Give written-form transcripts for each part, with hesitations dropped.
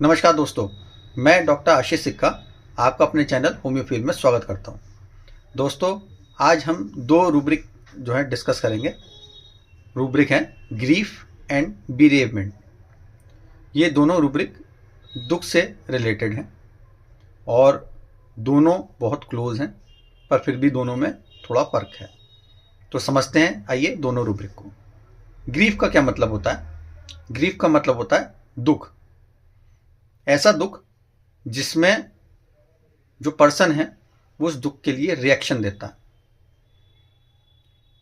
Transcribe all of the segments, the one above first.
नमस्कार दोस्तों, मैं डॉक्टर आशीष सिक्का आपका अपने चैनल होम्योफील में स्वागत करता हूं। दोस्तों, आज हम दो रूब्रिक जो है डिस्कस करेंगे। रूब्रिक हैं ग्रीफ एंड बीरेवमेंट। ये दोनों रूब्रिक दुख से रिलेटेड हैं और दोनों बहुत क्लोज हैं, पर फिर भी दोनों में थोड़ा फ़र्क है। तो समझते हैं, आइए दोनों रूब्रिक को। ग्रीफ का क्या मतलब होता है? ग्रीफ का मतलब होता है दुख। ऐसा दुख जिसमें जो पर्सन है वो उस दुख के लिए रिएक्शन देता है।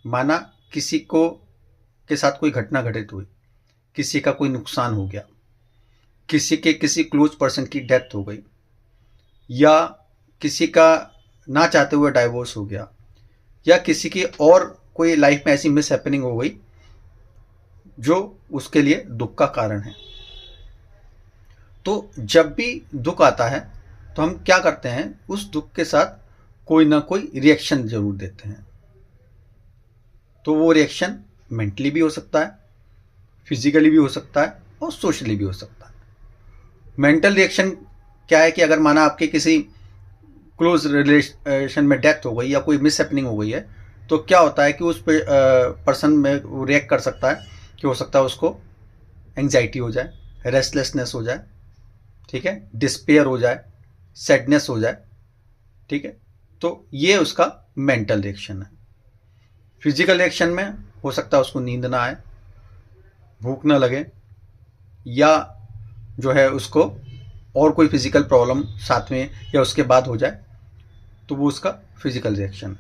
माना किसी को के साथ कोई घटना घटित हुई, किसी का कोई नुकसान हो गया, किसी क्लोज पर्सन की डेथ हो गई, या किसी का ना चाहते हुए डाइवोर्स हो गया, या किसी की और कोई लाइफ में ऐसी मिस हैपनिंग हो गई जो उसके लिए दुख का कारण है। तो जब भी दुख आता है तो हम क्या करते हैं, उस दुख के साथ कोई ना कोई रिएक्शन जरूर देते हैं। तो वो रिएक्शन मेंटली भी हो सकता है, फिजिकली भी हो सकता है और सोशली भी हो सकता है। मेंटल रिएक्शन क्या है कि अगर माना आपके किसी क्लोज रिलेशन में डेथ हो गई या कोई मिस हैपनिंग हो गई है, तो क्या होता है कि उस पर्सन में वो रिएक्ट कर सकता है कि हो सकता है उसको एंग्जाइटी हो जाए, रेस्टलेसनेस हो जाए, ठीक है, डिस्पेयर हो जाए, सैडनेस हो जाए, ठीक है। तो ये उसका मेंटल रिएक्शन है। फिजिकल रिएक्शन में हो सकता है उसको नींद ना आए, भूख ना लगे, या जो है उसको और कोई फिजिकल प्रॉब्लम साथ में या उसके बाद हो जाए, तो वो उसका फिजिकल रिएक्शन है।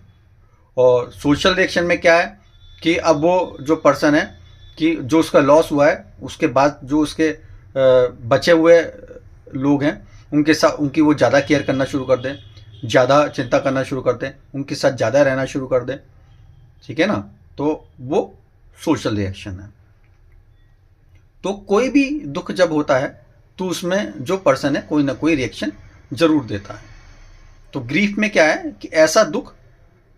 और सोशल रिएक्शन में क्या है कि अब वो जो पर्सन है कि जो उसका लॉस हुआ है, उसके बाद जो उसके बचे हुए लोग हैं उनके साथ उनकी वो ज़्यादा केयर करना शुरू कर दें, ज़्यादा चिंता करना शुरू कर दें, उनके साथ ज़्यादा रहना शुरू कर दें, ठीक है ना। तो वो सोशल रिएक्शन है। तो कोई भी दुख जब होता है तो उसमें जो पर्सन है कोई ना कोई रिएक्शन जरूर देता है। तो ग्रीफ में क्या है कि ऐसा दुख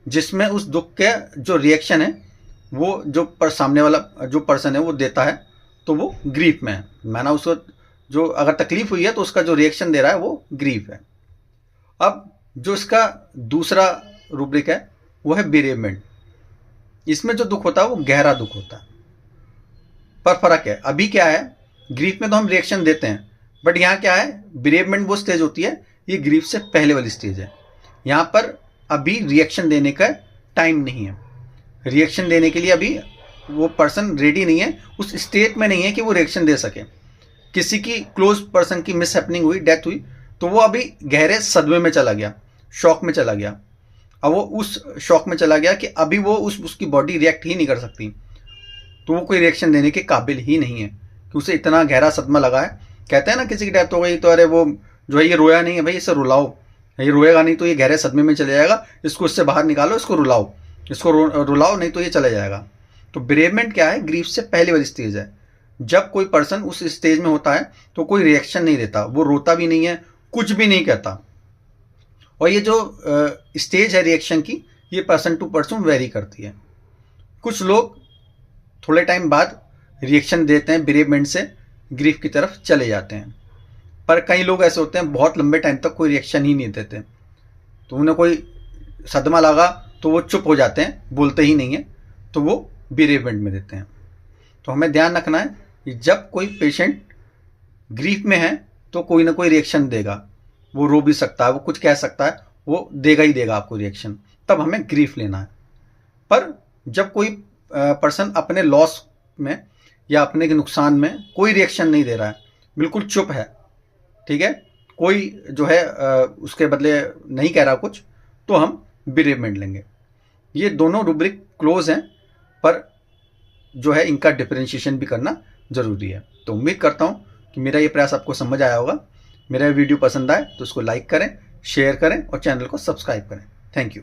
जिसमें उस दुख के जो रिएक्शन है वो जो सामने वाला जो पर्सन है वो देता है, तो वो ग्रीफ में है। माना उसको जो अगर तकलीफ हुई है तो उसका जो रिएक्शन दे रहा है वो ग्रीफ है। अब जो इसका दूसरा रूब्रिक है वो है बेरेवमेंट। इसमें जो दुख होता है वो गहरा दुख होता है, पर फर्क है। अभी क्या है, ग्रीफ में तो हम रिएक्शन देते हैं, बट यहाँ क्या है, बेरेवमेंट वो स्टेज होती है, ये ग्रीफ से पहले वाली स्टेज है। यहाँ पर अभी रिएक्शन देने का टाइम नहीं है। रिएक्शन देने के लिए अभी वो पर्सन रेडी नहीं है, उस स्टेट में नहीं है कि वो रिएक्शन दे सके। किसी की क्लोज पर्सन की मिस हैपनिंग हुई, डेथ हुई, तो वो अभी गहरे सदमे में चला गया, शॉक में चला गया। अब वो उस शॉक में चला गया कि अभी वो उसकी बॉडी रिएक्ट ही नहीं कर सकती, तो वो कोई रिएक्शन देने के काबिल ही नहीं है कि उसे इतना गहरा सदमा लगा है। कहते हैं ना किसी की डेथ हो गई तो अरे वो जो है ये रोया नहीं है भाई, इसे रुलाओ, ये रोएगा नहीं तो ये गहरे सदमे में चले जाएगा, इसको इससे बाहर निकालो, इसको रुलाओ, इसको रुलाओ नहीं तो ये चले जाएगा। तो बेरेवमेंट क्या है, ग्रीफ से पहले वाली स्टेज है। जब कोई पर्सन उस स्टेज में होता है तो कोई रिएक्शन नहीं देता, वो रोता भी नहीं है, कुछ भी नहीं कहता। और ये जो स्टेज है रिएक्शन की, ये पर्सन टू पर्सन वेरी करती है। कुछ लोग थोड़े टाइम बाद रिएक्शन देते हैं, बेरेवमेंट से ग्रीफ की तरफ चले जाते हैं, पर कई लोग ऐसे होते हैं बहुत लंबे टाइम तक कोई रिएक्शन ही नहीं देते। तो उन्हें कोई सदमा लगा तो वो चुप हो जाते हैं, बोलते ही नहीं है, तो वो बेरेवमेंट में देते हैं। तो हमें ध्यान रखना है कि जब कोई पेशेंट ग्रीफ में है तो कोई ना कोई रिएक्शन देगा। वो रो भी सकता है, वो कुछ कह सकता है, वो देगा ही देगा आपको रिएक्शन, तब हमें ग्रीफ लेना है। पर जब कोई पर्सन अपने लॉस में या अपने के नुकसान में कोई रिएक्शन नहीं दे रहा है, बिल्कुल चुप है, ठीक है, कोई जो है उसके बदले नहीं कह रहा कुछ, तो हम बेरेवमेंट लेंगे। ये दोनों रूब्रिक क्लोज हैं, पर जो है इनका डिफरेंशिएशन भी करना जरूरी है। तो उम्मीद करता हूँ कि मेरा ये प्रयास आपको समझ आया होगा। मेरा वीडियो पसंद आए तो उसको लाइक करें, शेयर करें और चैनल को सब्सक्राइब करें। Thank you.